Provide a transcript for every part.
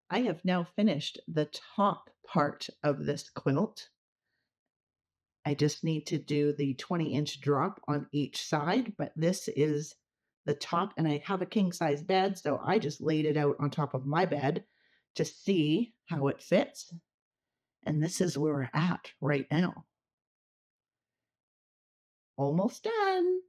I have now finished the top part of this quilt. I just need to do the 20-inch drop on each side, but this is the top, and I have a king size bed, so I just laid it out on top of my bed to see how it fits. And this is where we're at right now. Almost done.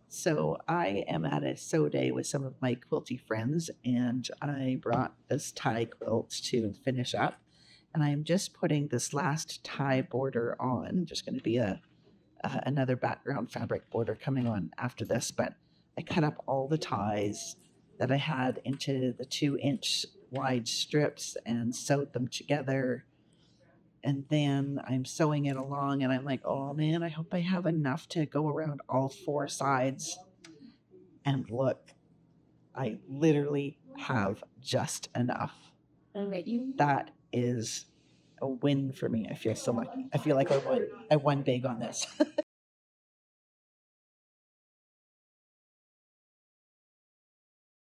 So I am at a sew day with some of my quilty friends, and I brought this tie quilt to finish up. And I'm just putting this last tie border on. Just going to be a another background fabric border coming on after this. But I cut up all the ties that I had into the 2-inch wide strips and sewed them together. And then I'm sewing it along, and I'm like, oh man, I hope I have enough to go around all four sides. And look, I literally have just enough. That is a win for me. I feel so lucky. I feel like I won big on this.